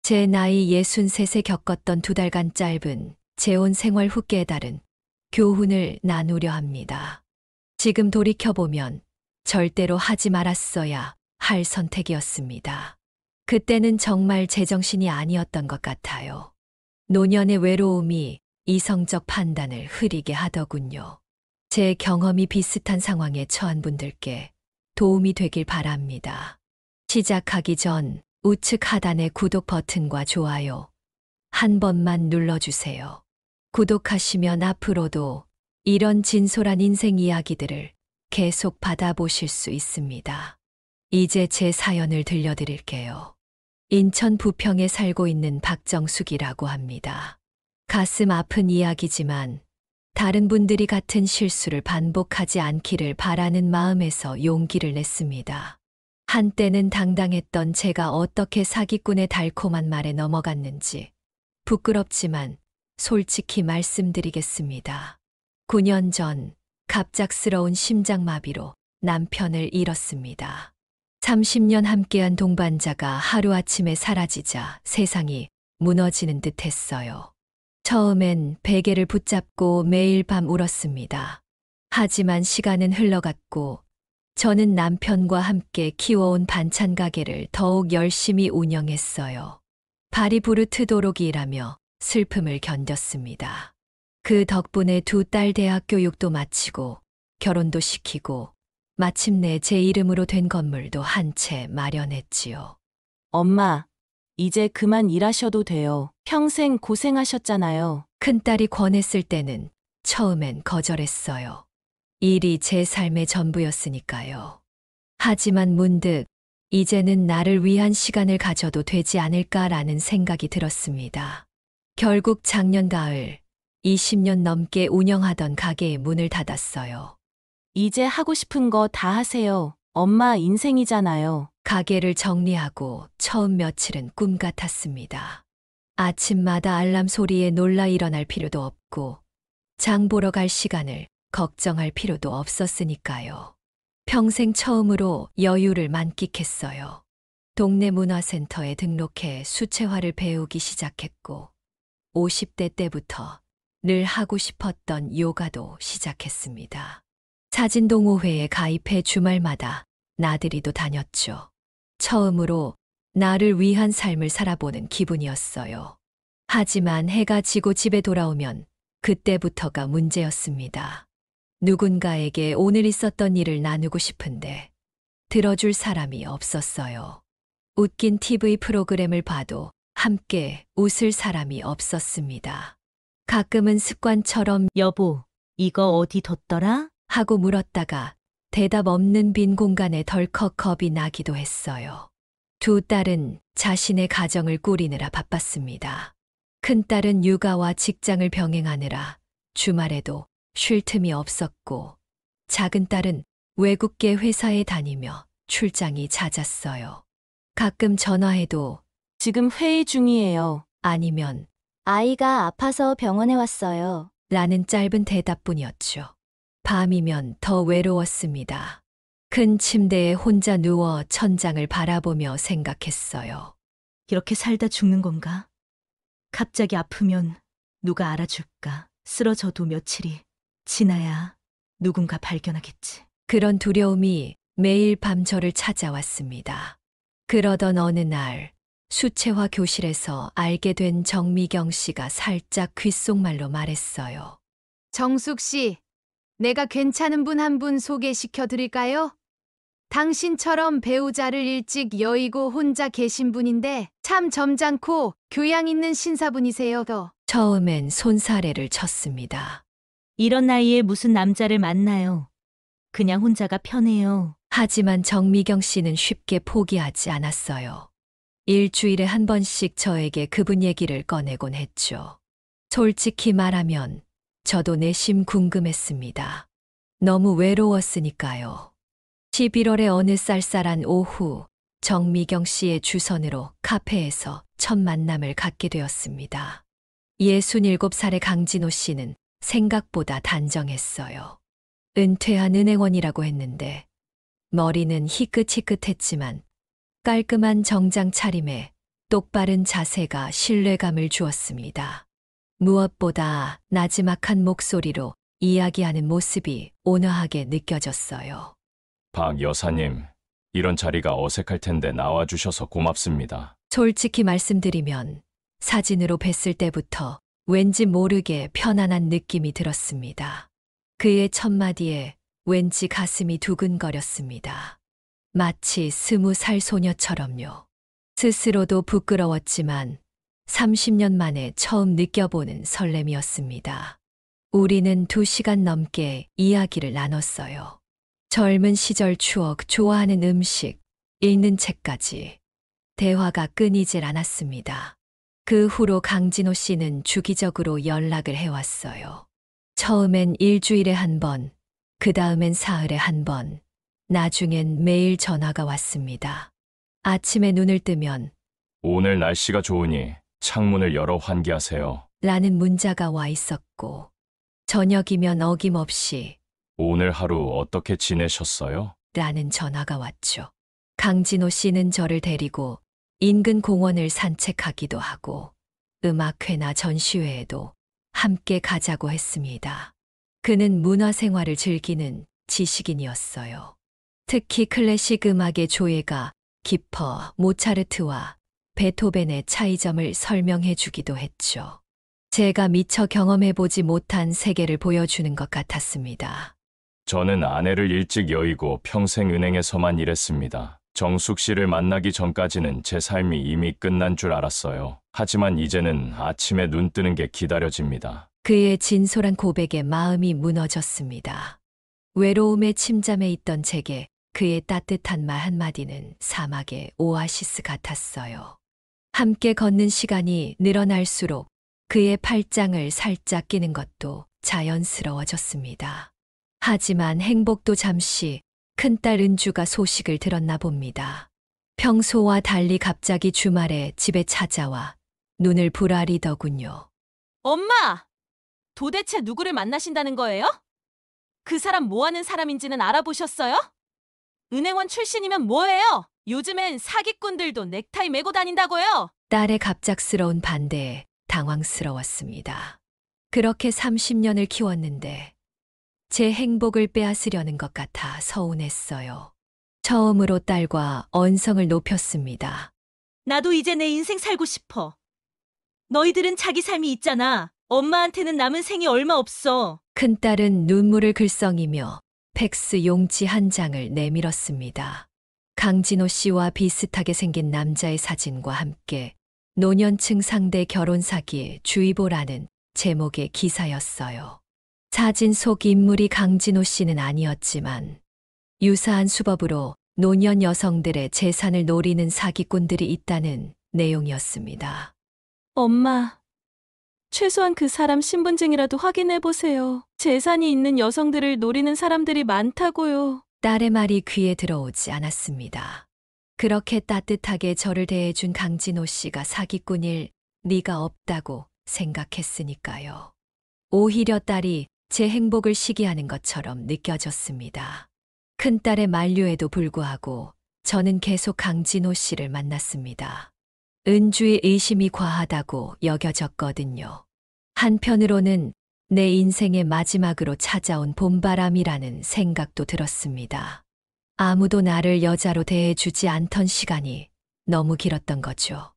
제 나이 63세 겪었던 2달간 짧은 재혼 생활 후 깨달은 교훈을 나누려 합니다. 지금 돌이켜보면 절대로 하지 말았어야 할 선택이었습니다. 그때는 정말 제정신이 아니었던 것 같아요. 노년의 외로움이 이성적 판단을 흐리게 하더군요. 제 경험이 비슷한 상황에 처한 분들께 도움이 되길 바랍니다. 시작하기 전 우측 하단의 구독 버튼과 좋아요 한 번만 눌러주세요. 구독하시면 앞으로도 이런 진솔한 인생 이야기들을 계속 받아보실 수 있습니다. 이제 제 사연을 들려드릴게요. 인천 부평에 살고 있는 박정숙이라고 합니다. 가슴 아픈 이야기지만 다른 분들이 같은 실수를 반복하지 않기를 바라는 마음에서 용기를 냈습니다. 한때는 당당했던 제가 어떻게 사기꾼의 달콤한 말에 넘어갔는지 부끄럽지만 솔직히 말씀드리겠습니다. 9년 전 갑작스러운 심장마비로 남편을 잃었습니다. 30년 함께한 동반자가 하루아침에 사라지자 세상이 무너지는 듯 했어요. 처음엔 베개를 붙잡고 매일 밤 울었습니다. 하지만 시간은 흘러갔고 저는 남편과 함께 키워온 반찬 가게를 더욱 열심히 운영했어요. 발이 부르트도록 일하며 슬픔을 견뎠습니다. 그 덕분에 2딸 대학 교육도 마치고 결혼도 시키고 마침내 제 이름으로 된 건물도 한 채 마련했지요. 엄마, 이제 그만 일하셔도 돼요. 평생 고생하셨잖아요. 큰딸이 권했을 때는 처음엔 거절했어요. 일이 제 삶의 전부였으니까요. 하지만 문득 이제는 나를 위한 시간을 가져도 되지 않을까라는 생각이 들었습니다. 결국 작년 가을 20년 넘게 운영하던 가게의 문을 닫았어요. 이제 하고 싶은 거 다 하세요. 엄마 인생이잖아요. 가게를 정리하고 처음 며칠은 꿈 같았습니다. 아침마다 알람 소리에 놀라 일어날 필요도 없고 장 보러 갈 시간을 걱정할 필요도 없었으니까요. 평생 처음으로 여유를 만끽했어요. 동네 문화센터에 등록해 수채화를 배우기 시작했고 50대 때부터 늘 하고 싶었던 요가도 시작했습니다. 사진 동호회에 가입해 주말마다 나들이도 다녔죠. 처음으로 나를 위한 삶을 살아보는 기분이었어요. 하지만 해가 지고 집에 돌아오면 그때부터가 문제였습니다. 누군가에게 오늘 있었던 일을 나누고 싶은데 들어줄 사람이 없었어요. 웃긴 TV 프로그램을 봐도 함께 웃을 사람이 없었습니다. 가끔은 습관처럼 여보, 이거 어디 뒀더라? 하고 물었다가 대답 없는 빈 공간에 덜컥 겁이 나기도 했어요. 2딸은 자신의 가정을 꾸리느라 바빴습니다. 큰딸은 육아와 직장을 병행하느라 주말에도 쉴 틈이 없었고 작은 딸은 외국계 회사에 다니며 출장이 잦았어요. 가끔 전화해도 지금 회의 중이에요. 아니면 아이가 아파서 병원에 왔어요. 라는 짧은 대답뿐이었죠. 밤이면 더 외로웠습니다. 큰 침대에 혼자 누워 천장을 바라보며 생각했어요. 이렇게 살다 죽는 건가? 갑자기 아프면 누가 알아줄까? 쓰러져도 며칠이 지나야 누군가 발견하겠지. 그런 두려움이 매일 밤 저를 찾아왔습니다. 그러던 어느 날 수채화 교실에서 알게 된 정미경 씨가 살짝 귓속말로 말했어요. 정숙 씨, 내가 괜찮은 분 한 분 소개시켜 드릴까요? 당신처럼 배우자를 일찍 여의고 혼자 계신 분인데 참 점잖고 교양 있는 신사분이세요. 처음엔 손사래를 쳤습니다. 이런 나이에 무슨 남자를 만나요? 그냥 혼자가 편해요. 하지만 정미경 씨는 쉽게 포기하지 않았어요. 일주일에 한 번씩 저에게 그분 얘기를 꺼내곤 했죠. 솔직히 말하면 저도 내심 궁금했습니다. 너무 외로웠으니까요. 11월의 어느 쌀쌀한 오후, 정미경 씨의 주선으로 카페에서 첫 만남을 갖게 되었습니다. 67살의 강진호 씨는 생각보다 단정했어요. 은퇴한 은행원이라고 했는데 머리는 희끗희끗했지만 깔끔한 정장 차림에 똑바른 자세가 신뢰감을 주었습니다. 무엇보다 나지막한 목소리로 이야기하는 모습이 온화하게 느껴졌어요. 박 여사님, 이런 자리가 어색할 텐데 나와주셔서 고맙습니다. 솔직히 말씀드리면 사진으로 뵀을 때부터 왠지 모르게 편안한 느낌이 들었습니다. 그의 첫마디에 왠지 가슴이 두근거렸습니다. 마치 20살 소녀처럼요. 스스로도 부끄러웠지만 30년 만에 처음 느껴보는 설렘이었습니다. 우리는 2시간 넘게 이야기를 나눴어요. 젊은 시절 추억, 좋아하는 음식, 읽는 책까지. 대화가 끊이질 않았습니다. 그 후로 강진호 씨는 주기적으로 연락을 해왔어요. 처음엔 일주일에 한 번, 그 다음엔 사흘에 한 번, 나중엔 매일 전화가 왔습니다. 아침에 눈을 뜨면 오늘 날씨가 좋으니 창문을 열어 환기하세요. 라는 문자가 와 있었고, 저녁이면 어김없이 오늘 하루 어떻게 지내셨어요? 라는 전화가 왔죠. 강진호 씨는 저를 데리고 인근 공원을 산책하기도 하고 음악회나 전시회에도 함께 가자고 했습니다. 그는 문화생활을 즐기는 지식인이었어요. 특히 클래식 음악의 조예가 깊어 모차르트와 베토벤의 차이점을 설명해 주기도 했죠. 제가 미처 경험해보지 못한 세계를 보여주는 것 같았습니다. 저는 아내를 일찍 여의고 평생 은행에서만 일했습니다. 정숙 씨를 만나기 전까지는 제 삶이 이미 끝난 줄 알았어요. 하지만 이제는 아침에 눈 뜨는 게 기다려집니다. 그의 진솔한 고백에 마음이 무너졌습니다. 외로움에 침잠해 있던 제게 그의 따뜻한 말 한마디는 사막의 오아시스 같았어요. 함께 걷는 시간이 늘어날수록 그의 팔짱을 살짝 끼는 것도 자연스러워졌습니다. 하지만 행복도 잠시 큰딸 은주가 소식을 들었나 봅니다. 평소와 달리 갑자기 주말에 집에 찾아와 눈을 부라리더군요. 엄마! 도대체 누구를 만나신다는 거예요? 그 사람 뭐 하는 사람인지는 알아보셨어요? 은행원 출신이면 뭐예요? 요즘엔 사기꾼들도 넥타이 메고 다닌다고요? 딸의 갑작스러운 반대에 당황스러웠습니다. 그렇게 30년을 키웠는데 제 행복을 빼앗으려는 것 같아 서운했어요. 처음으로 딸과 언성을 높였습니다. 나도 이제 내 인생 살고 싶어. 너희들은 자기 삶이 있잖아. 엄마한테는 남은 생이 얼마 없어. 큰딸은 눈물을 글썽이며 팩스 용지 한 장을 내밀었습니다. 강진호 씨와 비슷하게 생긴 남자의 사진과 함께 노년층 상대 결혼 사기에 주의보라는 제목의 기사였어요. 사진 속 인물이 강진호 씨는 아니었지만 유사한 수법으로 노년 여성들의 재산을 노리는 사기꾼들이 있다는 내용이었습니다. 엄마, 최소한 그 사람 신분증이라도 확인해보세요. 재산이 있는 여성들을 노리는 사람들이 많다고요. 딸의 말이 귀에 들어오지 않았습니다. 그렇게 따뜻하게 저를 대해준 강진호 씨가 사기꾼일 리가 없다고 생각했으니까요. 오히려 딸이 제 행복을 시기하는 것처럼 느껴졌습니다. 큰딸의 만류에도 불구하고 저는 계속 강진호 씨를 만났습니다. 은주의 의심이 과하다고 여겨졌거든요. 한편으로는 내 인생의 마지막으로 찾아온 봄바람이라는 생각도 들었습니다. 아무도 나를 여자로 대해주지 않던 시간이 너무 길었던 거죠.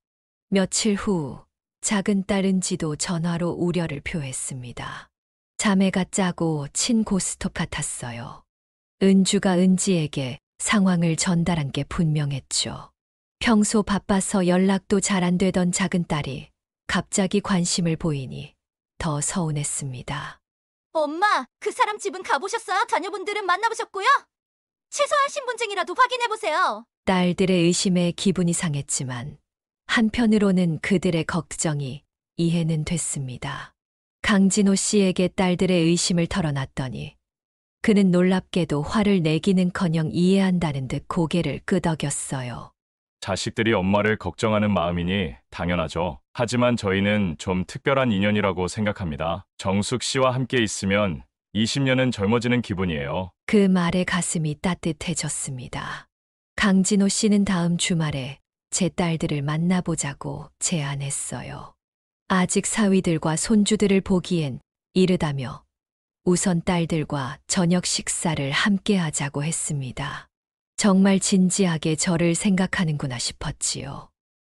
며칠 후 작은 딸 은지도 전화로 우려를 표했습니다. 자매가 짜고 친 고스톱 같았어요. 은주가 은지에게 상황을 전달한 게 분명했죠. 평소 바빠서 연락도 잘 안 되던 작은 딸이 갑자기 관심을 보이니 더 서운했습니다. 엄마, 그 사람 집은 가보셨어요? 자녀분들은 만나보셨고요? 최소한 신분증이라도 확인해보세요. 딸들의 의심에 기분이 상했지만 한편으로는 그들의 걱정이 이해는 됐습니다. 강진호 씨에게 딸들의 의심을 털어놨더니 그는 놀랍게도 화를 내기는커녕 이해한다는 듯 고개를 끄덕였어요. 자식들이 엄마를 걱정하는 마음이니 당연하죠. 하지만 저희는 좀 특별한 인연이라고 생각합니다. 정숙 씨와 함께 있으면 20년은 젊어지는 기분이에요. 그 말에 가슴이 따뜻해졌습니다. 강진호 씨는 다음 주말에 제 딸들을 만나보자고 제안했어요. 아직 사위들과 손주들을 보기엔 이르다며 우선 딸들과 저녁 식사를 함께 하자고 했습니다. 정말 진지하게 저를 생각하는구나 싶었지요.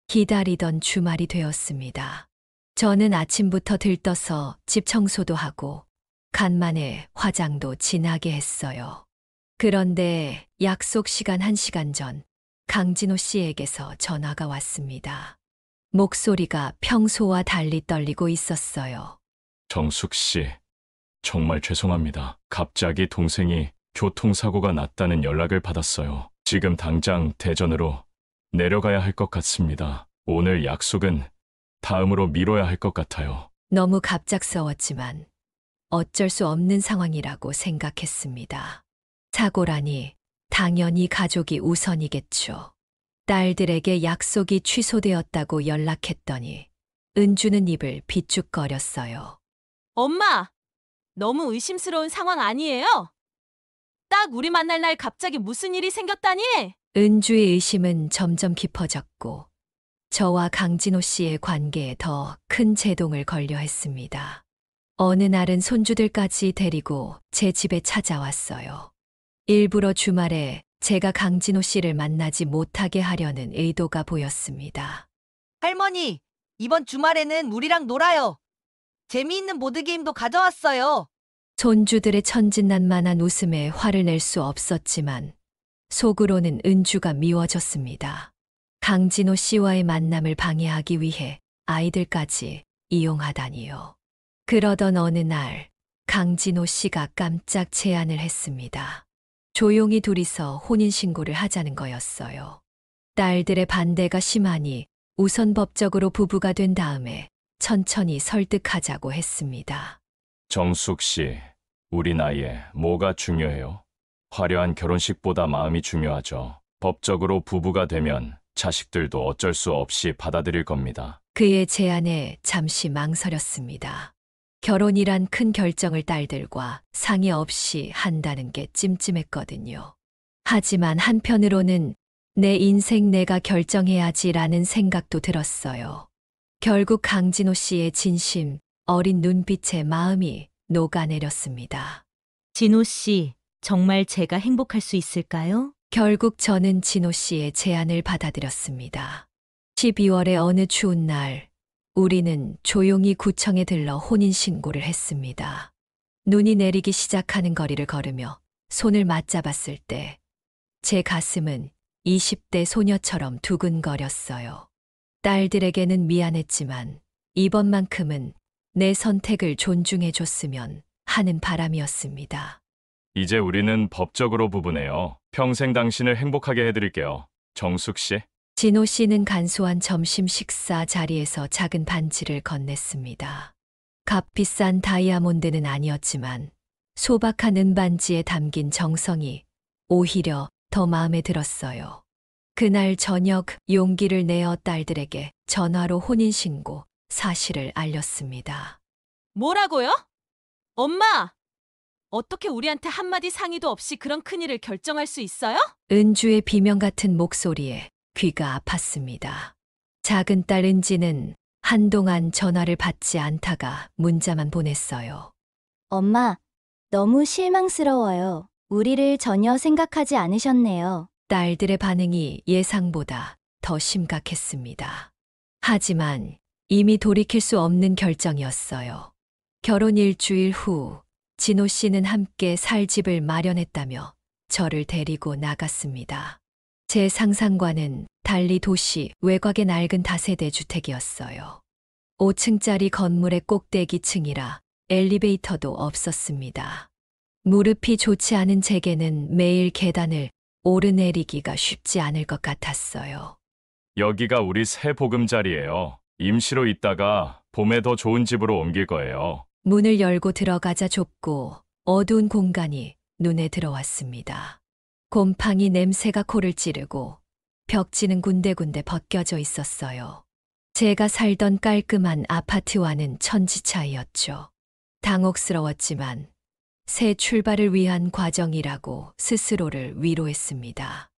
기다리던 주말이 되었습니다. 저는 아침부터 들떠서 집 청소도 하고 간만에 화장도 진하게 했어요. 그런데 약속 시간 1시간 전 강진호 씨에게서 전화가 왔습니다. 목소리가 평소와 달리 떨리고 있었어요. 정숙 씨, 정말 죄송합니다. 갑자기 동생이 교통사고가 났다는 연락을 받았어요. 지금 당장 대전으로 내려가야 할 것 같습니다. 오늘 약속은 다음으로 미뤄야 할 것 같아요. 너무 갑작스러웠지만 어쩔 수 없는 상황이라고 생각했습니다. 사고라니 당연히 가족이 우선이겠죠. 딸들에게 약속이 취소되었다고 연락했더니 은주는 입을 비쭉거렸어요. 엄마, 너무 의심스러운 상황 아니에요? 딱 우리 만날 날 갑자기 무슨 일이 생겼다니? 은주의 의심은 점점 깊어졌고 저와 강진호 씨의 관계에 더 큰 제동을 걸려 했습니다. 어느 날은 손주들까지 데리고 제 집에 찾아왔어요. 일부러 주말에 제가 강진호 씨를 만나지 못하게 하려는 의도가 보였습니다. 할머니, 이번 주말에는 우리랑 놀아요. 재미있는 보드게임도 가져왔어요. 손주들의 천진난만한 웃음에 화를 낼 수 없었지만 속으로는 은주가 미워졌습니다. 강진호 씨와의 만남을 방해하기 위해 아이들까지 이용하다니요. 그러던 어느 날 강진호 씨가 깜짝 제안을 했습니다. 조용히 둘이서 혼인신고를 하자는 거였어요. 딸들의 반대가 심하니 우선 법적으로 부부가 된 다음에 천천히 설득하자고 했습니다. 정숙 씨, 우리 나이에 뭐가 중요해요? 화려한 결혼식보다 마음이 중요하죠. 법적으로 부부가 되면 자식들도 어쩔 수 없이 받아들일 겁니다. 그의 제안에 잠시 망설였습니다. 결혼이란 큰 결정을 딸들과 상의 없이 한다는 게 찜찜했거든요. 하지만 한편으로는 내 인생 내가 결정해야지라는 생각도 들었어요. 결국 강진호 씨의 진심, 어린 눈빛에 마음이 녹아내렸습니다. 진호 씨, 정말 제가 행복할 수 있을까요? 결국 저는 진호 씨의 제안을 받아들였습니다. 12월의 어느 추운 날, 우리는 조용히 구청에 들러 혼인신고를 했습니다. 눈이 내리기 시작하는 거리를 걸으며 손을 맞잡았을 때 제 가슴은 20대 소녀처럼 두근거렸어요. 딸들에게는 미안했지만 이번만큼은 내 선택을 존중해 줬으면 하는 바람이었습니다. 이제 우리는 법적으로 부부네요. 평생 당신을 행복하게 해드릴게요. 정숙 씨. 진호 씨는 간소한 점심 식사 자리에서 작은 반지를 건넸습니다. 값비싼 다이아몬드는 아니었지만 소박한 은반지에 담긴 정성이 오히려 더 마음에 들었어요. 그날 저녁 용기를 내어 딸들에게 전화로 혼인신고 사실을 알렸습니다. 뭐라고요? 엄마! 어떻게 우리한테 한마디 상의도 없이 그런 큰일을 결정할 수 있어요? 은주의 비명 같은 목소리에 귀가 아팠습니다. 작은 딸 은지는 한동안 전화를 받지 않다가 문자만 보냈어요. 엄마, 너무 실망스러워요. 우리를 전혀 생각하지 않으셨네요. 딸들의 반응이 예상보다 더 심각했습니다. 하지만 이미 돌이킬 수 없는 결정이었어요. 결혼 일주일 후 진호 씨는 함께 살 집을 마련했다며 저를 데리고 나갔습니다. 제 상상과는 달리 도시 외곽의 낡은 다세대 주택이었어요. 5층짜리 건물의 꼭대기층이라 엘리베이터도 없었습니다. 무릎이 좋지 않은 제게는 매일 계단을 오르내리기가 쉽지 않을 것 같았어요. 여기가 우리 새 보금자리예요. 임시로 있다가 봄에 더 좋은 집으로 옮길 거예요. 문을 열고 들어가자 좁고 어두운 공간이 눈에 들어왔습니다. 곰팡이 냄새가 코를 찌르고 벽지는 군데군데 벗겨져 있었어요. 제가 살던 깔끔한 아파트와는 천지 차이였죠. 당혹스러웠지만 새 출발을 위한 과정이라고 스스로를 위로했습니다.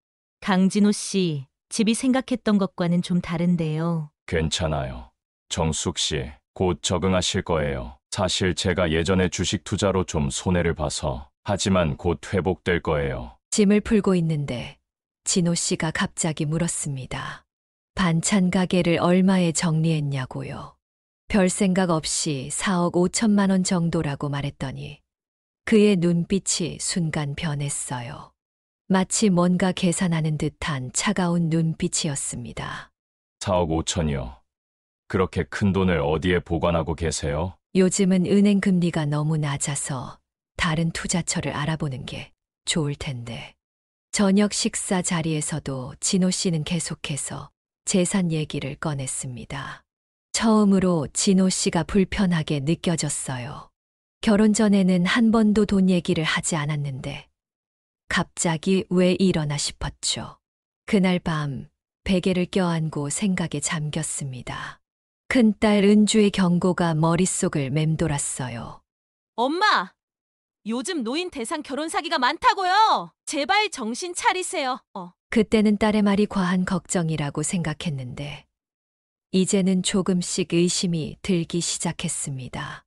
강진호 씨, 집이 생각했던 것과는 좀 다른데요. 괜찮아요. 정숙 씨, 곧 적응하실 거예요. 사실 제가 예전에 주식 투자로 좀 손해를 봐서, 하지만 곧 회복될 거예요. 짐을 풀고 있는데 진호 씨가 갑자기 물었습니다. 반찬 가게를 얼마에 정리했냐고요. 별 생각 없이 4억 5천만 원 정도라고 말했더니 그의 눈빛이 순간 변했어요. 마치 뭔가 계산하는 듯한 차가운 눈빛이었습니다. 4억 5천이요. 그렇게 큰 돈을 어디에 보관하고 계세요? 요즘은 은행 금리가 너무 낮아서 다른 투자처를 알아보는 게 좋을 텐데. 저녁 식사 자리에서도 진호 씨는 계속해서 재산 얘기를 꺼냈습니다. 처음으로 진호 씨가 불편하게 느껴졌어요. 결혼 전에는 한 번도 돈 얘기를 하지 않았는데 갑자기 왜 이러나 싶었죠. 그날 밤 베개를 껴안고 생각에 잠겼습니다. 큰딸 은주의 경고가 머릿속을 맴돌았어요. 엄마! 요즘 노인 대상 결혼 사기가 많다고요. 제발 정신 차리세요. 그때는 딸의 말이 과한 걱정이라고 생각했는데 이제는 조금씩 의심이 들기 시작했습니다.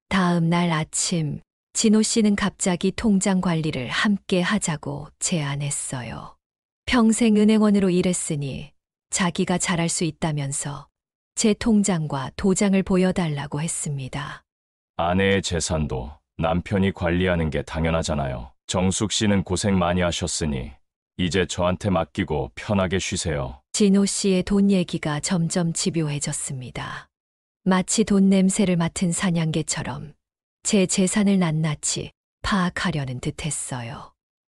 다음 날 아침 진호 씨는 갑자기 통장 관리를 함께 하자고 제안했어요. 평생 은행원으로 일했으니 자기가 잘할 수 있다면서 제 통장과 도장을 보여달라고 했습니다. 아내의 재산도 남편이 관리하는 게 당연하잖아요. 정숙 씨는 고생 많이 하셨으니 이제 저한테 맡기고 편하게 쉬세요. 진호 씨의 돈 얘기가 점점 집요해졌습니다. 마치 돈 냄새를 맡은 사냥개처럼 제 재산을 낱낱이 파악하려는 듯했어요.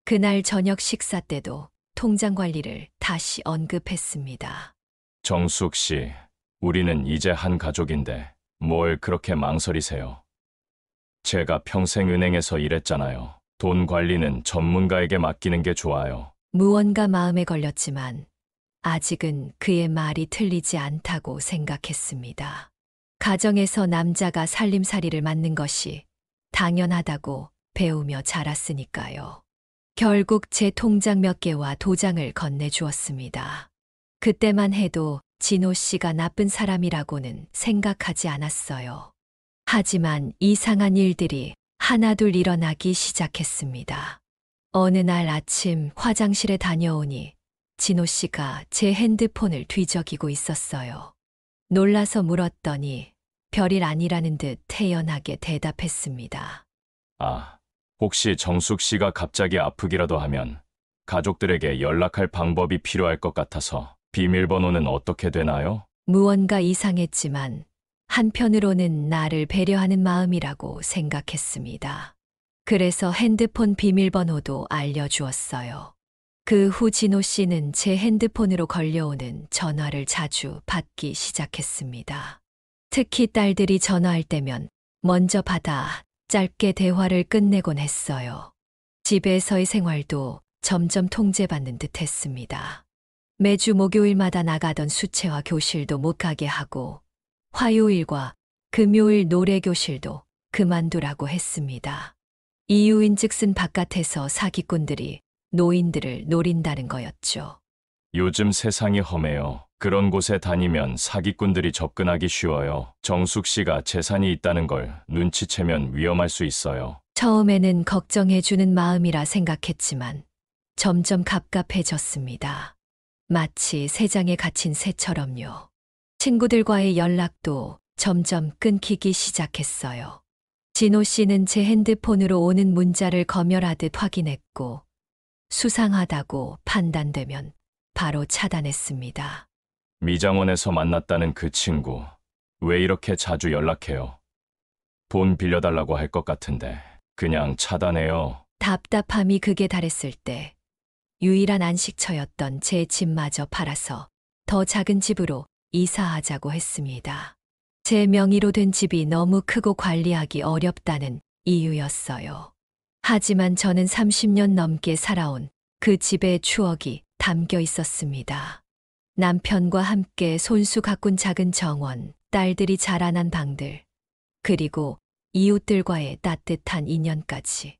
그날 저녁 식사 때도 통장 관리를 다시 언급했습니다. 정숙 씨, 우리는 이제 한 가족인데 뭘 그렇게 망설이세요? 제가 평생 은행에서 일했잖아요. 돈 관리는 전문가에게 맡기는 게 좋아요. 무언가 마음에 걸렸지만 아직은 그의 말이 틀리지 않다고 생각했습니다. 가정에서 남자가 살림살이를 맡는 것이 당연하다고 배우며 자랐으니까요. 결국 제 통장 몇 개와 도장을 건네주었습니다. 그때만 해도 진호 씨가 나쁜 사람이라고는 생각하지 않았어요. 하지만 이상한 일들이 하나둘 일어나기 시작했습니다. 어느 날 아침 화장실에 다녀오니 진호 씨가 제 핸드폰을 뒤적이고 있었어요. 놀라서 물었더니 별일 아니라는 듯 태연하게 대답했습니다. 아, 혹시 정숙 씨가 갑자기 아프기라도 하면 가족들에게 연락할 방법이 필요할 것 같아서 비밀번호는 어떻게 되나요? 무언가 이상했지만 한편으로는 나를 배려하는 마음이라고 생각했습니다. 그래서 핸드폰 비밀번호도 알려주었어요. 그 후 진호 씨는 제 핸드폰으로 걸려오는 전화를 자주 받기 시작했습니다. 특히 딸들이 전화할 때면 먼저 받아 짧게 대화를 끝내곤 했어요. 집에서의 생활도 점점 통제받는 듯 했습니다. 매주 목요일마다 나가던 수채화 교실도 못 가게 하고 화요일과 금요일 노래교실도 그만두라고 했습니다. 이유인즉슨 바깥에서 사기꾼들이 노인들을 노린다는 거였죠. 요즘 세상이 험해요. 그런 곳에 다니면 사기꾼들이 접근하기 쉬워요. 정숙 씨가 재산이 있다는 걸 눈치채면 위험할 수 있어요. 처음에는 걱정해주는 마음이라 생각했지만 점점 갑갑해졌습니다. 마치 새장에 갇힌 새처럼요. 친구들과의 연락도 점점 끊기기 시작했어요. 진호 씨는 제 핸드폰으로 오는 문자를 검열하듯 확인했고 수상하다고 판단되면 바로 차단했습니다. 미장원에서 만났다는 그 친구, 왜 이렇게 자주 연락해요? 돈 빌려달라고 할 것 같은데 그냥 차단해요. 답답함이 극에 달했을 때 유일한 안식처였던 제 집마저 팔아서 더 작은 집으로 이사하자고 했습니다. 제 명의로 된 집이 너무 크고 관리하기 어렵다는 이유였어요. 하지만 저는 30년 넘게 살아온 그 집의 추억이 담겨 있었습니다. 남편과 함께 손수 가꾼 작은 정원, 딸들이 자라난 방들, 그리고 이웃들과의 따뜻한 인연까지.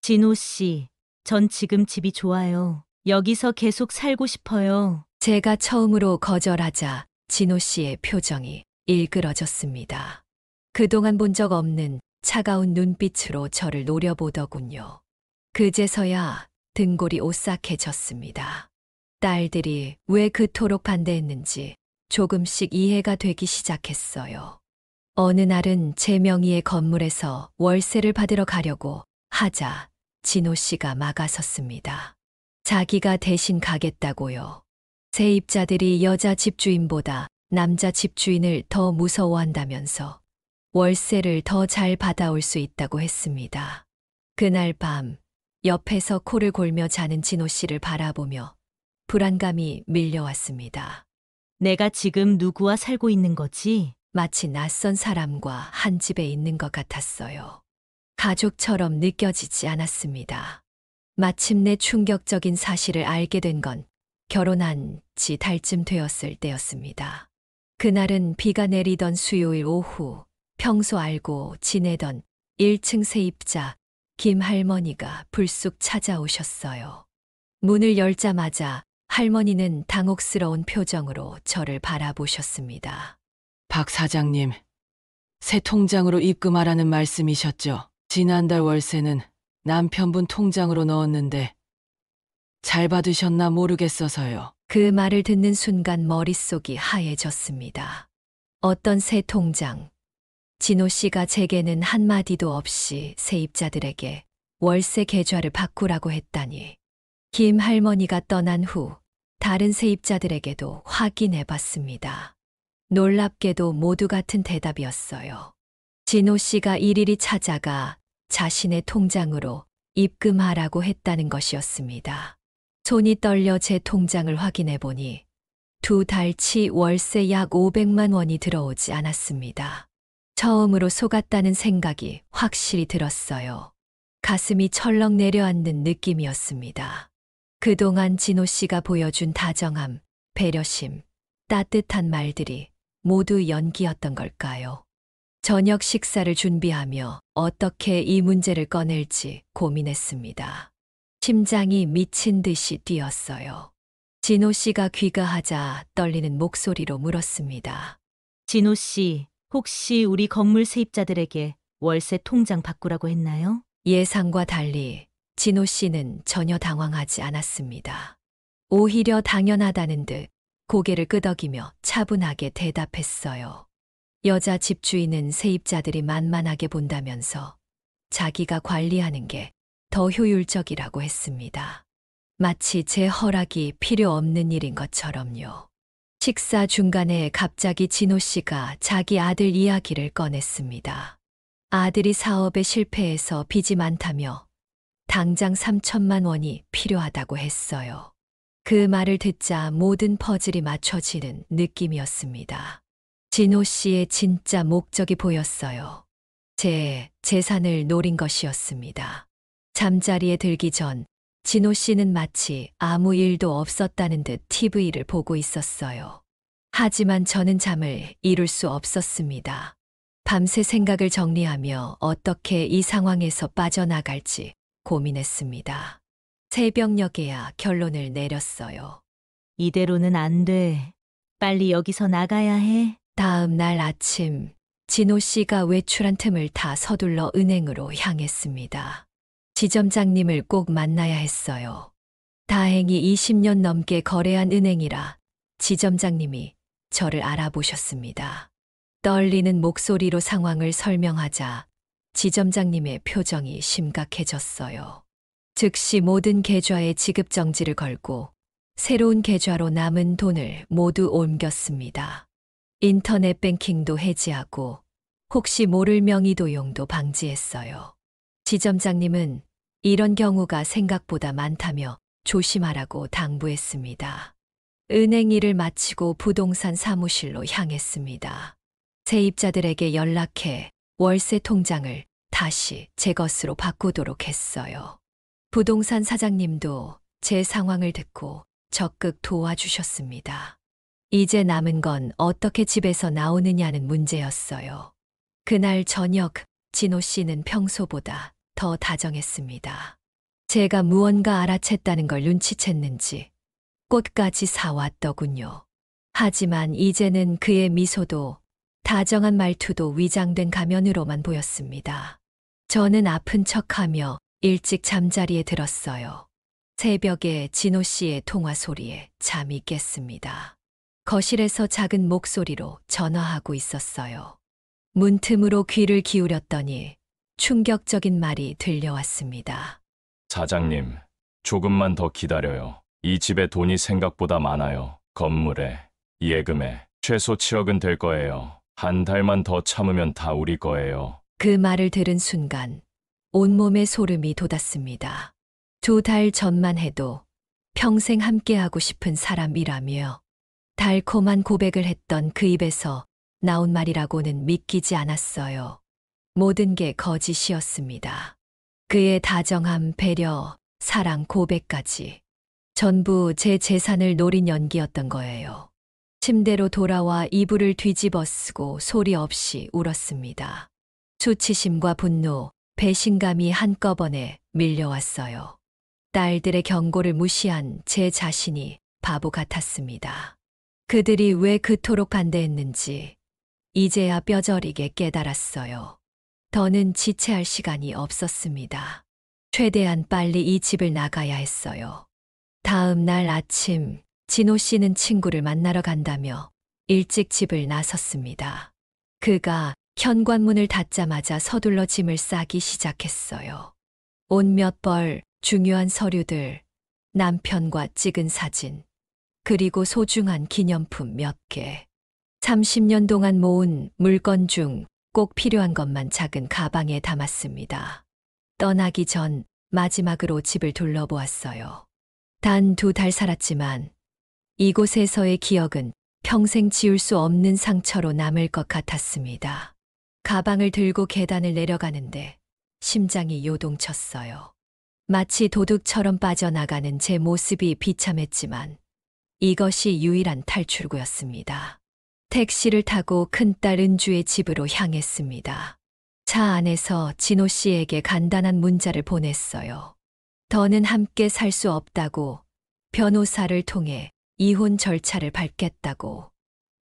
진호 씨, 전 지금 집이 좋아요. 여기서 계속 살고 싶어요. 제가 처음으로 거절하자 진호 씨의 표정이 일그러졌습니다. 그동안 본 적 없는 차가운 눈빛으로 저를 노려보더군요. 그제서야 등골이 오싹해졌습니다. 딸들이 왜 그토록 반대했는지 조금씩 이해가 되기 시작했어요. 어느 날은 제 명의의 건물에서 월세를 받으러 가려고 하자 진호 씨가 막아섰습니다. 자기가 대신 가겠다고요. 세입자들이 여자 집주인보다 남자 집주인을 더 무서워한다면서 월세를 더 잘 받아올 수 있다고 했습니다. 그날 밤 옆에서 코를 골며 자는 진호 씨를 바라보며 불안감이 밀려왔습니다. 내가 지금 누구와 살고 있는 거지? 마치 낯선 사람과 한 집에 있는 것 같았어요. 가족처럼 느껴지지 않았습니다. 마침내 충격적인 사실을 알게 된 건 결혼한 지 달쯤 되었을 때였습니다. 그날은 비가 내리던 수요일 오후 평소 알고 지내던 1층 세입자 김 할머니가 불쑥 찾아오셨어요. 문을 열자마자 할머니는 당혹스러운 표정으로 저를 바라보셨습니다. 박 사장님, 새 통장으로 입금하라는 말씀이셨죠? 지난달 월세는 남편분 통장으로 넣었는데 잘 받으셨나 모르겠어서요. 그 말을 듣는 순간 머릿속이 하얘졌습니다. 어떤 새 통장. 진호 씨가 제게는 한마디도 없이 세입자들에게 월세 계좌를 바꾸라고 했다니. 김 할머니가 떠난 후 다른 세입자들에게도 확인해 봤습니다. 놀랍게도 모두 같은 대답이었어요. 진호 씨가 일일이 찾아가 자신의 통장으로 입금하라고 했다는 것이었습니다. 손이 떨려 제 통장을 확인해 보니 2달치 월세 약 500만 원이 들어오지 않았습니다. 처음으로 속았다는 생각이 확실히 들었어요. 가슴이 철렁 내려앉는 느낌이었습니다. 그동안 진호 씨가 보여준 다정함, 배려심, 따뜻한 말들이 모두 연기였던 걸까요? 저녁 식사를 준비하며 어떻게 이 문제를 꺼낼지 고민했습니다. 심장이 미친 듯이 뛰었어요. 진호 씨가 귀가하자 떨리는 목소리로 물었습니다. 진호 씨, 혹시 우리 건물 세입자들에게 월세 통장 바꾸라고 했나요? 예상과 달리 진호 씨는 전혀 당황하지 않았습니다. 오히려 당연하다는 듯 고개를 끄덕이며 차분하게 대답했어요. 여자 집주인은 세입자들이 만만하게 본다면서 자기가 관리하는 게 더 효율적이라고 했습니다. 마치 제 허락이 필요 없는 일인 것처럼요. 식사 중간에 갑자기 진호 씨가 자기 아들 이야기를 꺼냈습니다. 아들이 사업에 실패해서 빚이 많다며 당장 3천만 원이 필요하다고 했어요. 그 말을 듣자 모든 퍼즐이 맞춰지는 느낌이었습니다. 진호 씨의 진짜 목적이 보였어요. 제 재산을 노린 것이었습니다. 잠자리에 들기 전 진호 씨는 마치 아무 일도 없었다는 듯 TV를 보고 있었어요. 하지만 저는 잠을 이룰 수 없었습니다. 밤새 생각을 정리하며 어떻게 이 상황에서 빠져나갈지 고민했습니다. 새벽녘에야 결론을 내렸어요. 이대로는 안 돼. 빨리 여기서 나가야 해. 다음 날 아침, 진호 씨가 외출한 틈을 타 서둘러 은행으로 향했습니다. 지점장님을 꼭 만나야 했어요. 다행히 20년 넘게 거래한 은행이라 지점장님이 저를 알아보셨습니다. 떨리는 목소리로 상황을 설명하자 지점장님의 표정이 심각해졌어요. 즉시 모든 계좌에 지급 정지를 걸고 새로운 계좌로 남은 돈을 모두 옮겼습니다. 인터넷 뱅킹도 해지하고 혹시 모를 명의 도용도 방지했어요. 지점장님은 이런 경우가 생각보다 많다며 조심하라고 당부했습니다. 은행 일을 마치고 부동산 사무실로 향했습니다. 세입자들에게 연락해 월세 통장을 다시 제 것으로 바꾸도록 했어요. 부동산 사장님도 제 상황을 듣고 적극 도와주셨습니다. 이제 남은 건 어떻게 집에서 나오느냐는 문제였어요. 그날 저녁 진호 씨는 평소보다 더 다정했습니다. 제가 무언가 알아챘다는 걸 눈치챘는지 꽃까지 사왔더군요. 하지만 이제는 그의 미소도 다정한 말투도 위장된 가면으로만 보였습니다. 저는 아픈 척하며 일찍 잠자리에 들었어요. 새벽에 진호 씨의 통화 소리에 잠이 깼습니다. 거실에서 작은 목소리로 전화하고 있었어요. 문틈으로 귀를 기울였더니 충격적인 말이 들려왔습니다. 사장님, 조금만 더 기다려요. 이 집에 돈이 생각보다 많아요. 건물에, 예금에 최소 7억은 될 거예요. 한 달만 더 참으면 다 우리 거예요. 그 말을 들은 순간 온몸에 소름이 돋았습니다. 2달 전만 해도 평생 함께하고 싶은 사람이라며 달콤한 고백을 했던 그 입에서 나온 말이라고는 믿기지 않았어요. 모든 게 거짓이었습니다. 그의 다정함, 배려, 사랑, 고백까지 전부 제 재산을 노린 연기였던 거예요. 침대로 돌아와 이불을 뒤집어 쓰고 소리 없이 울었습니다. 수치심과 분노, 배신감이 한꺼번에 밀려왔어요. 딸들의 경고를 무시한 제 자신이 바보 같았습니다. 그들이 왜 그토록 반대했는지 이제야 뼈저리게 깨달았어요. 더는 지체할 시간이 없었습니다. 최대한 빨리 이 집을 나가야 했어요. 다음 날 아침 진호 씨는 친구를 만나러 간다며 일찍 집을 나섰습니다. 그가 현관문을 닫자마자 서둘러 짐을 싸기 시작했어요. 옷 몇 벌, 중요한 서류들, 남편과 찍은 사진, 그리고 소중한 기념품 몇 개. 30년 동안 모은 물건 중 꼭 필요한 것만 작은 가방에 담았습니다. 떠나기 전 마지막으로 집을 둘러보았어요. 단 2달 살았지만 이곳에서의 기억은 평생 지울 수 없는 상처로 남을 것 같았습니다. 가방을 들고 계단을 내려가는데 심장이 요동쳤어요. 마치 도둑처럼 빠져나가는 제 모습이 비참했지만 이것이 유일한 탈출구였습니다. 택시를 타고 큰딸 은주의 집으로 향했습니다. 차 안에서 진호 씨에게 간단한 문자를 보냈어요. 더는 함께 살 수 없다고, 변호사를 통해 이혼 절차를 밟겠다고,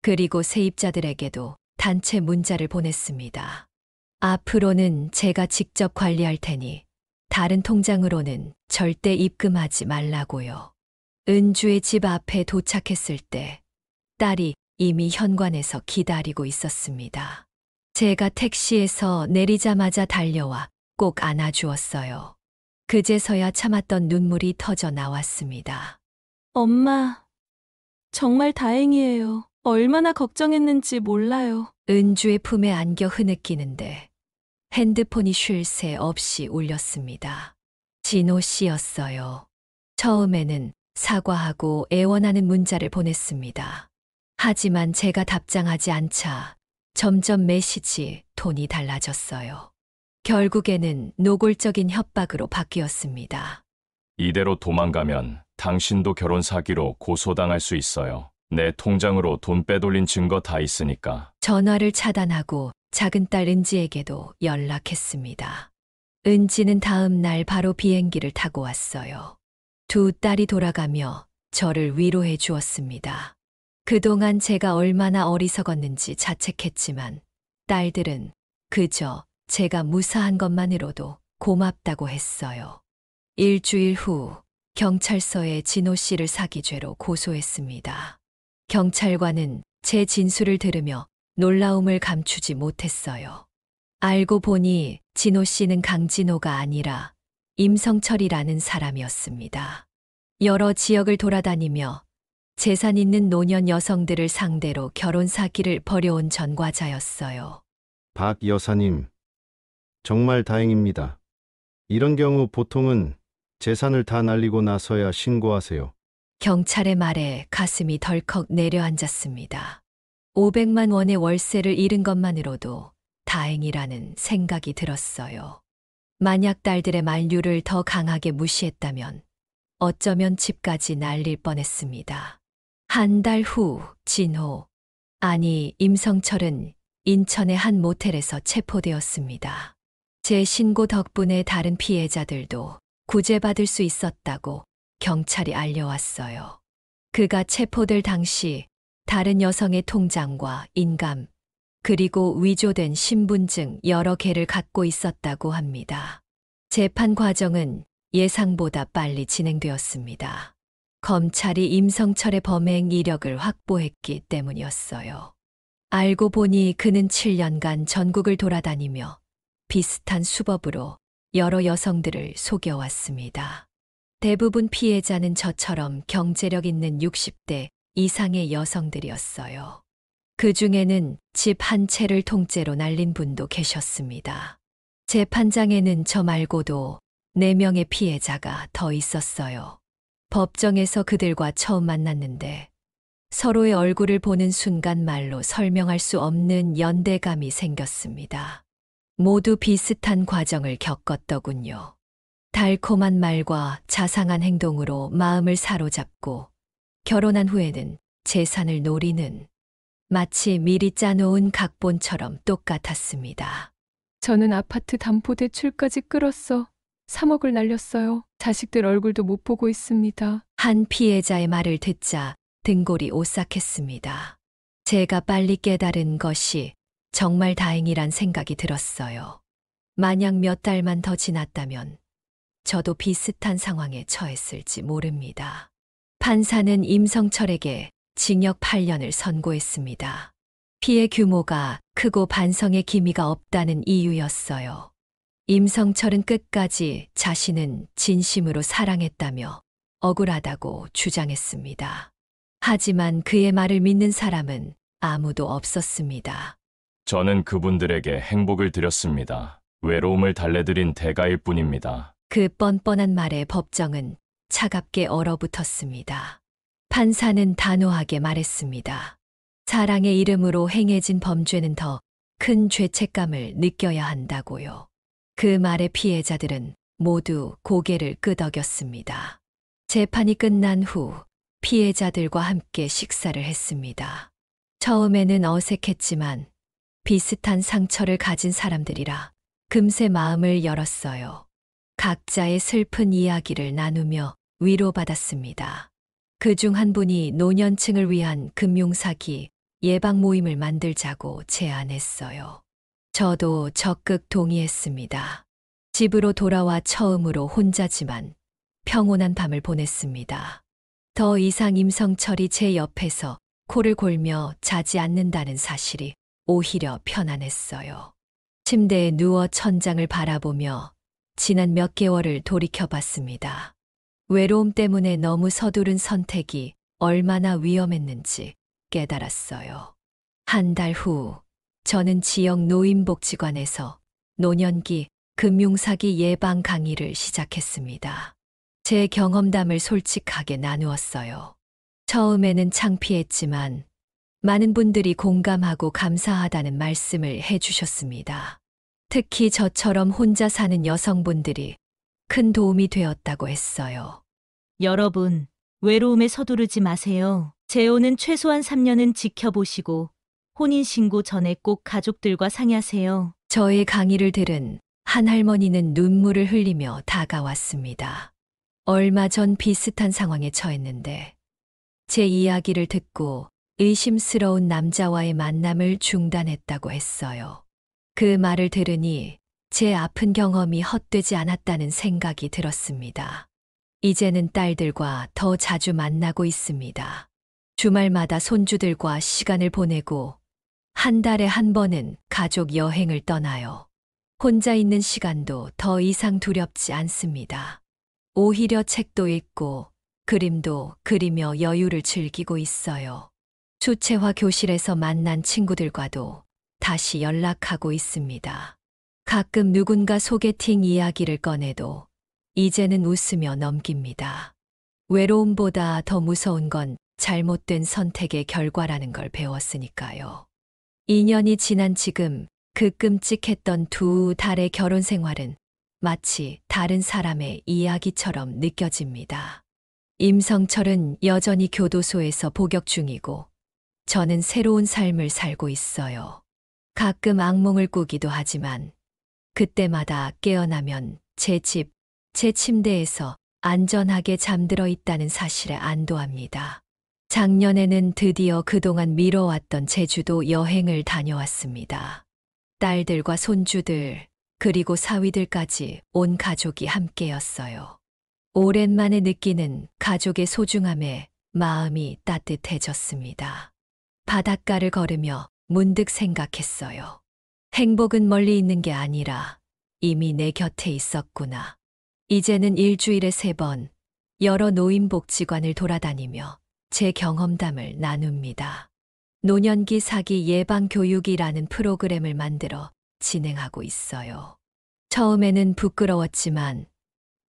그리고 세입자들에게도 단체 문자를 보냈습니다. 앞으로는 제가 직접 관리할 테니 다른 통장으로는 절대 입금하지 말라고요. 은주의 집 앞에 도착했을 때 딸이 이미 현관에서 기다리고 있었습니다. 제가 택시에서 내리자마자 달려와 꼭 안아주었어요. 그제서야 참았던 눈물이 터져 나왔습니다. 엄마, 정말 다행이에요. 얼마나 걱정했는지 몰라요. 은주의 품에 안겨 흐느끼는데 핸드폰이 쉴 새 없이 울렸습니다. 진호 씨였어요. 처음에는 사과하고 애원하는 문자를 보냈습니다. 하지만 제가 답장하지 않자 점점 메시지 톤이 달라졌어요. 결국에는 노골적인 협박으로 바뀌었습니다. 이대로 도망가면 당신도 결혼 사기로 고소당할 수 있어요. 내 통장으로 돈 빼돌린 증거 다 있으니까. 전화를 차단하고 작은 딸 은지에게도 연락했습니다. 은지는 다음 날 바로 비행기를 타고 왔어요. 2 딸이 돌아가며 저를 위로해 주었습니다. 그동안 제가 얼마나 어리석었는지 자책했지만 딸들은 그저 제가 무사한 것만으로도 고맙다고 했어요. 일주일 후 경찰서에 진호 씨를 사기죄로 고소했습니다. 경찰관은 제 진술을 들으며 놀라움을 감추지 못했어요. 알고 보니 진호 씨는 강진호가 아니라 임성철이라는 사람이었습니다. 여러 지역을 돌아다니며 재산 있는 노년 여성들을 상대로 결혼 사기를 벌여온 전과자였어요. 박 여사님, 정말 다행입니다. 이런 경우 보통은 재산을 다 날리고 나서야 신고하세요. 경찰의 말에 가슴이 덜컥 내려앉았습니다. 500만 원의 월세를 잃은 것만으로도 다행이라는 생각이 들었어요. 만약 딸들의 만류를 더 강하게 무시했다면 어쩌면 집까지 날릴 뻔했습니다. 한 달 후 진호, 아니 임성철은 인천의 한 모텔에서 체포되었습니다. 제 신고 덕분에 다른 피해자들도 구제받을 수 있었다고 경찰이 알려왔어요. 그가 체포될 당시 다른 여성의 통장과 인감, 그리고 위조된 신분증 여러 개를 갖고 있었다고 합니다. 재판 과정은 예상보다 빨리 진행되었습니다. 검찰이 임성철의 범행 이력을 확보했기 때문이었어요. 알고 보니 그는 7년간 전국을 돌아다니며 비슷한 수법으로 여러 여성들을 속여왔습니다. 대부분 피해자는 저처럼 경제력 있는 60대 이상의 여성들이었어요. 그 중에는 집 한 채를 통째로 날린 분도 계셨습니다. 재판장에는 저 말고도 4명의 피해자가 더 있었어요. 법정에서 그들과 처음 만났는데 서로의 얼굴을 보는 순간 말로 설명할 수 없는 연대감이 생겼습니다. 모두 비슷한 과정을 겪었더군요. 달콤한 말과 자상한 행동으로 마음을 사로잡고 결혼한 후에는 재산을 노리는 마치 미리 짜놓은 각본처럼 똑같았습니다. 저는 아파트 담보대출까지 끌었어 3억을 날렸어요. 자식들 얼굴도 못 보고 있습니다. 한 피해자의 말을 듣자 등골이 오싹했습니다. 제가 빨리 깨달은 것이 정말 다행이란 생각이 들었어요. 만약 몇 달만 더 지났다면 저도 비슷한 상황에 처했을지 모릅니다. 판사는 임성철에게 징역 8년을 선고했습니다. 피해 규모가 크고 반성의 기미가 없다는 이유였어요. 임성철은 끝까지 자신은 진심으로 사랑했다며 억울하다고 주장했습니다. 하지만 그의 말을 믿는 사람은 아무도 없었습니다. 저는 그분들에게 행복을 드렸습니다. 외로움을 달래드린 대가일 뿐입니다. 그 뻔뻔한 말에 법정은 차갑게 얼어붙었습니다. 판사는 단호하게 말했습니다. 사랑의 이름으로 행해진 범죄는 더 큰 죄책감을 느껴야 한다고요. 그 말에 피해자들은 모두 고개를 끄덕였습니다. 재판이 끝난 후 피해자들과 함께 식사를 했습니다. 처음에는 어색했지만 비슷한 상처를 가진 사람들이라 금세 마음을 열었어요. 각자의 슬픈 이야기를 나누며 위로받았습니다. 그중 한 분이 노년층을 위한 금융사기 예방 모임을 만들자고 제안했어요. 저도 적극 동의했습니다. 집으로 돌아와 처음으로 혼자지만 평온한 밤을 보냈습니다. 더 이상 임성철이 제 옆에서 코를 골며 자지 않는다는 사실이 오히려 편안했어요. 침대에 누워 천장을 바라보며 지난 몇 개월을 돌이켜봤습니다. 외로움 때문에 너무 서두른 선택이 얼마나 위험했는지 깨달았어요. 한 달 후, 저는 지역 노인복지관에서 노년기 금융사기 예방 강의를 시작했습니다. 제 경험담을 솔직하게 나누었어요. 처음에는 창피했지만 많은 분들이 공감하고 감사하다는 말씀을 해주셨습니다. 특히 저처럼 혼자 사는 여성분들이 큰 도움이 되었다고 했어요. 여러분, 외로움에 서두르지 마세요. 재혼은 최소한 3년은 지켜보시고 혼인신고 전에 꼭 가족들과 상의하세요. 저의 강의를 들은 한 할머니는 눈물을 흘리며 다가왔습니다. 얼마 전 비슷한 상황에 처했는데 제 이야기를 듣고 의심스러운 남자와의 만남을 중단했다고 했어요. 그 말을 들으니 제 아픈 경험이 헛되지 않았다는 생각이 들었습니다. 이제는 딸들과 더 자주 만나고 있습니다. 주말마다 손주들과 시간을 보내고 한 달에 한 번은 가족 여행을 떠나요. 혼자 있는 시간도 더 이상 두렵지 않습니다. 오히려 책도 읽고 그림도 그리며 여유를 즐기고 있어요. 수채화 교실에서 만난 친구들과도 다시 연락하고 있습니다. 가끔 누군가 소개팅 이야기를 꺼내도 이제는 웃으며 넘깁니다. 외로움보다 더 무서운 건 잘못된 선택의 결과라는 걸 배웠으니까요. 2년이 지난 지금 그 끔찍했던 2달의 결혼 생활은 마치 다른 사람의 이야기처럼 느껴집니다. 임성철은 여전히 교도소에서 복역 중이고 저는 새로운 삶을 살고 있어요. 가끔 악몽을 꾸기도 하지만 그때마다 깨어나면 제 집, 제 침대에서 안전하게 잠들어 있다는 사실에 안도합니다. 작년에는 드디어 그동안 미뤄왔던 제주도 여행을 다녀왔습니다. 딸들과 손주들, 그리고 사위들까지 온 가족이 함께였어요. 오랜만에 느끼는 가족의 소중함에 마음이 따뜻해졌습니다. 바닷가를 걸으며 문득 생각했어요. 행복은 멀리 있는 게 아니라 이미 내 곁에 있었구나. 이제는 일주일에 3번 여러 노인복지관을 돌아다니며 제 경험담을 나눕니다. 노년기 사기 예방 교육이라는 프로그램을 만들어 진행하고 있어요. 처음에는 부끄러웠지만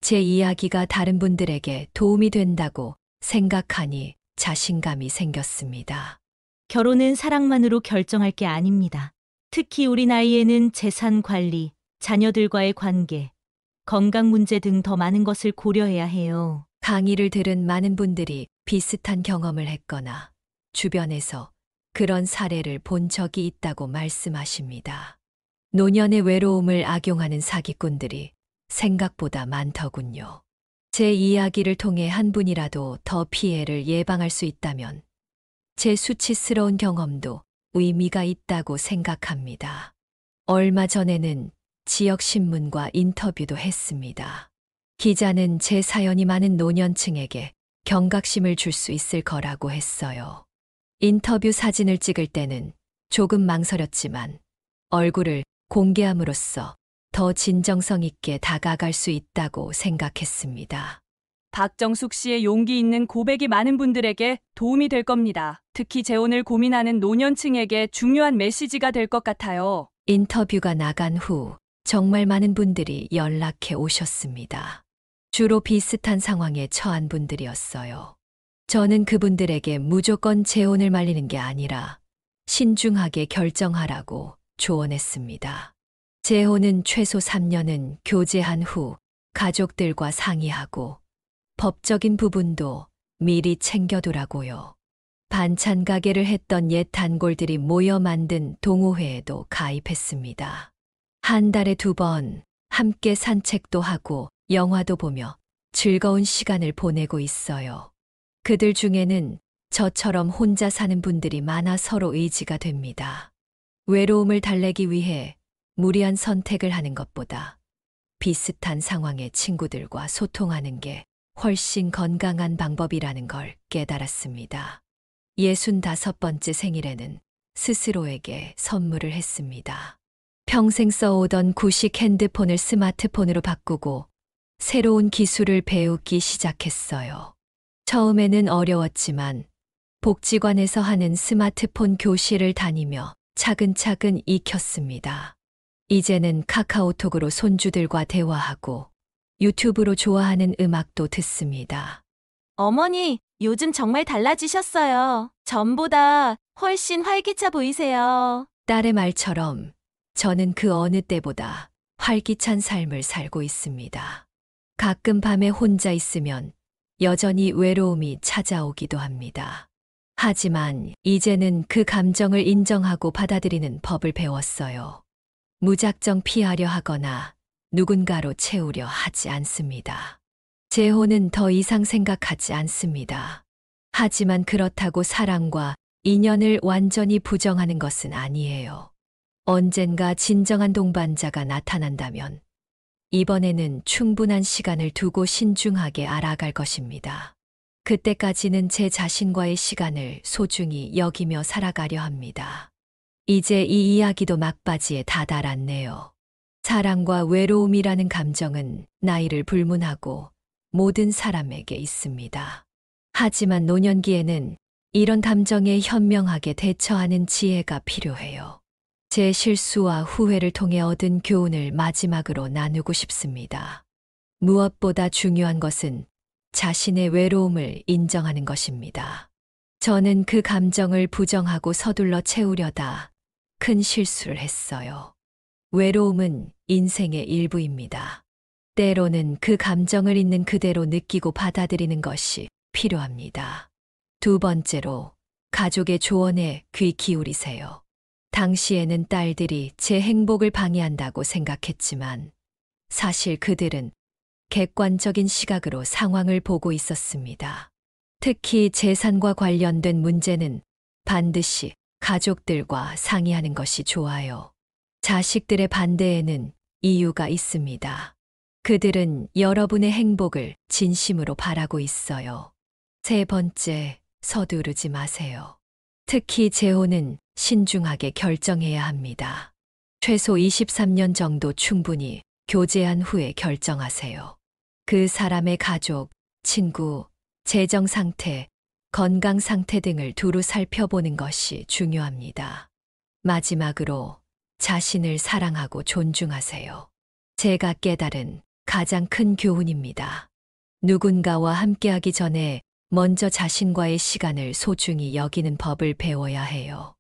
제 이야기가 다른 분들에게 도움이 된다고 생각하니 자신감이 생겼습니다. 결혼은 사랑만으로 결정할 게 아닙니다. 특히 우리 나이에는 재산 관리, 자녀들과의 관계, 건강 문제 등 더 많은 것을 고려해야 해요. 강의를 들은 많은 분들이 비슷한 경험을 했거나 주변에서 그런 사례를 본 적이 있다고 말씀하십니다. 노년의 외로움을 악용하는 사기꾼들이 생각보다 많더군요. 제 이야기를 통해 한 분이라도 더 피해를 예방할 수 있다면 제 수치스러운 경험도 의미가 있다고 생각합니다. 얼마 전에는 지역신문과 인터뷰도 했습니다. 기자는 제 사연이 많은 노년층에게 경각심을 줄 수 있을 거라고 했어요. 인터뷰 사진을 찍을 때는 조금 망설였지만 얼굴을 공개함으로써 더 진정성 있게 다가갈 수 있다고 생각했습니다. 박정숙 씨의 용기 있는 고백이 많은 분들에게 도움이 될 겁니다. 특히 재혼을 고민하는 노년층에게 중요한 메시지가 될 것 같아요. 인터뷰가 나간 후 정말 많은 분들이 연락해 오셨습니다. 주로 비슷한 상황에 처한 분들이었어요. 저는 그분들에게 무조건 재혼을 말리는 게 아니라 신중하게 결정하라고 조언했습니다. 재혼은 최소 3년은 교제한 후 가족들과 상의하고 법적인 부분도 미리 챙겨두라고요. 반찬 가게를 했던 옛 단골들이 모여 만든 동호회에도 가입했습니다. 한 달에 2번 함께 산책도 하고 영화도 보며 즐거운 시간을 보내고 있어요. 그들 중에는 저처럼 혼자 사는 분들이 많아 서로 의지가 됩니다. 외로움을 달래기 위해 무리한 선택을 하는 것보다 비슷한 상황의 친구들과 소통하는 게 훨씬 건강한 방법이라는 걸 깨달았습니다. 65번째 생일에는 스스로에게 선물을 했습니다. 평생 써오던 구식 핸드폰을 스마트폰으로 바꾸고 새로운 기술을 배우기 시작했어요. 처음에는 어려웠지만 복지관에서 하는 스마트폰 교실을 다니며 차근차근 익혔습니다. 이제는 카카오톡으로 손주들과 대화하고 유튜브로 좋아하는 음악도 듣습니다. 어머니, 요즘 정말 달라지셨어요. 전보다 훨씬 활기차 보이세요. 딸의 말처럼 저는 그 어느 때보다 활기찬 삶을 살고 있습니다. 가끔 밤에 혼자 있으면 여전히 외로움이 찾아오기도 합니다. 하지만 이제는 그 감정을 인정하고 받아들이는 법을 배웠어요. 무작정 피하려 하거나 누군가로 채우려 하지 않습니다. 재혼은 더 이상 생각하지 않습니다. 하지만 그렇다고 사랑과 인연을 완전히 부정하는 것은 아니에요. 언젠가 진정한 동반자가 나타난다면 이번에는 충분한 시간을 두고 신중하게 알아갈 것입니다. 그때까지는 제 자신과의 시간을 소중히 여기며 살아가려 합니다. 이제 이 이야기도 막바지에 다다랐네요. 사랑과 외로움이라는 감정은 나이를 불문하고 모든 사람에게 있습니다. 하지만 노년기에는 이런 감정에 현명하게 대처하는 지혜가 필요해요. 제 실수와 후회를 통해 얻은 교훈을 마지막으로 나누고 싶습니다. 무엇보다 중요한 것은 자신의 외로움을 인정하는 것입니다. 저는 그 감정을 부정하고 서둘러 채우려다 큰 실수를 했어요. 외로움은 인생의 일부입니다. 때로는 그 감정을 있는 그대로 느끼고 받아들이는 것이 필요합니다. 2번째로, 가족의 조언에 귀 기울이세요. 당시에는 딸들이 제 행복을 방해한다고 생각했지만 사실 그들은 객관적인 시각으로 상황을 보고 있었습니다. 특히 재산과 관련된 문제는 반드시 가족들과 상의하는 것이 좋아요. 자식들의 반대에는 이유가 있습니다. 그들은 여러분의 행복을 진심으로 바라고 있어요. 세 번째, 서두르지 마세요. 특히 재혼은 신중하게 결정해야 합니다. 최소 23년 정도 충분히 교제한 후에 결정하세요. 그 사람의 가족, 친구, 재정 상태, 건강 상태 등을 두루 살펴보는 것이 중요합니다. 마지막으로 자신을 사랑하고 존중하세요. 제가 깨달은 가장 큰 교훈입니다. 누군가와 함께하기 전에 먼저 자신과의 시간을 소중히 여기는 법을 배워야 해요.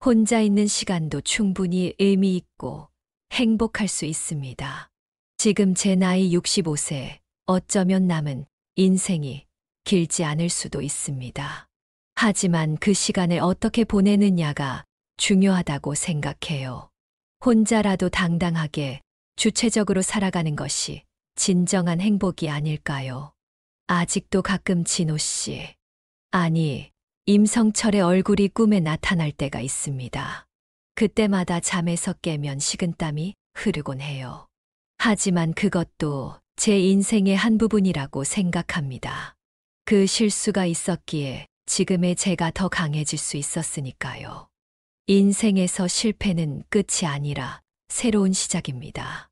혼자 있는 시간도 충분히 의미 있고 행복할 수 있습니다. 지금 제 나이 65세, 어쩌면 남은 인생이 길지 않을 수도 있습니다. 하지만 그 시간을 어떻게 보내느냐가 중요하다고 생각해요. 혼자라도 당당하게 주체적으로 살아가는 것이 진정한 행복이 아닐까요? 아직도 가끔 진호 씨, 아니, 임성철의 얼굴이 꿈에 나타날 때가 있습니다. 그때마다 잠에서 깨면 식은땀이 흐르곤 해요. 하지만 그것도 제 인생의 한 부분이라고 생각합니다. 그 실수가 있었기에 지금의 제가 더 강해질 수 있었으니까요. 인생에서 실패는 끝이 아니라 새로운 시작입니다.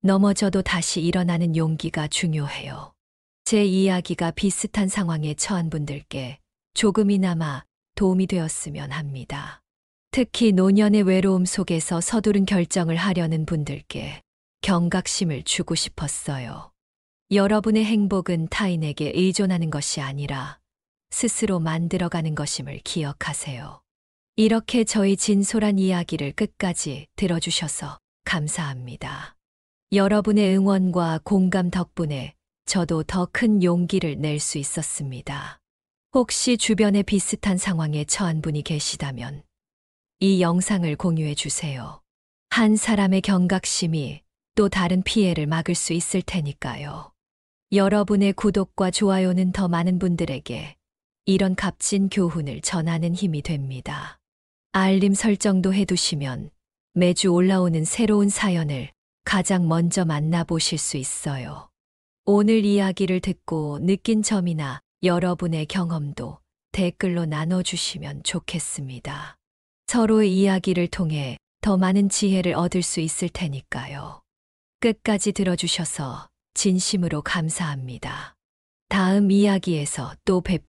넘어져도 다시 일어나는 용기가 중요해요. 제 이야기가 비슷한 상황에 처한 분들께 조금이나마 도움이 되었으면 합니다. 특히 노년의 외로움 속에서 서두른 결정을 하려는 분들께 경각심을 주고 싶었어요. 여러분의 행복은 타인에게 의존하는 것이 아니라 스스로 만들어가는 것임을 기억하세요. 이렇게 저희 진솔한 이야기를 끝까지 들어주셔서 감사합니다. 여러분의 응원과 공감 덕분에 저도 더 큰 용기를 낼 수 있었습니다. 혹시 주변에 비슷한 상황에 처한 분이 계시다면 이 영상을 공유해 주세요. 한 사람의 경각심이 또 다른 피해를 막을 수 있을 테니까요. 여러분의 구독과 좋아요는 더 많은 분들에게 이런 값진 교훈을 전하는 힘이 됩니다. 알림 설정도 해두시면 매주 올라오는 새로운 사연을 가장 먼저 만나보실 수 있어요. 오늘 이야기를 듣고 느낀 점이나 여러분의 경험도 댓글로 나눠주시면 좋겠습니다. 서로의 이야기를 통해 더 많은 지혜를 얻을 수 있을 테니까요. 끝까지 들어주셔서 진심으로 감사합니다. 다음 이야기에서 또 뵙겠습니다.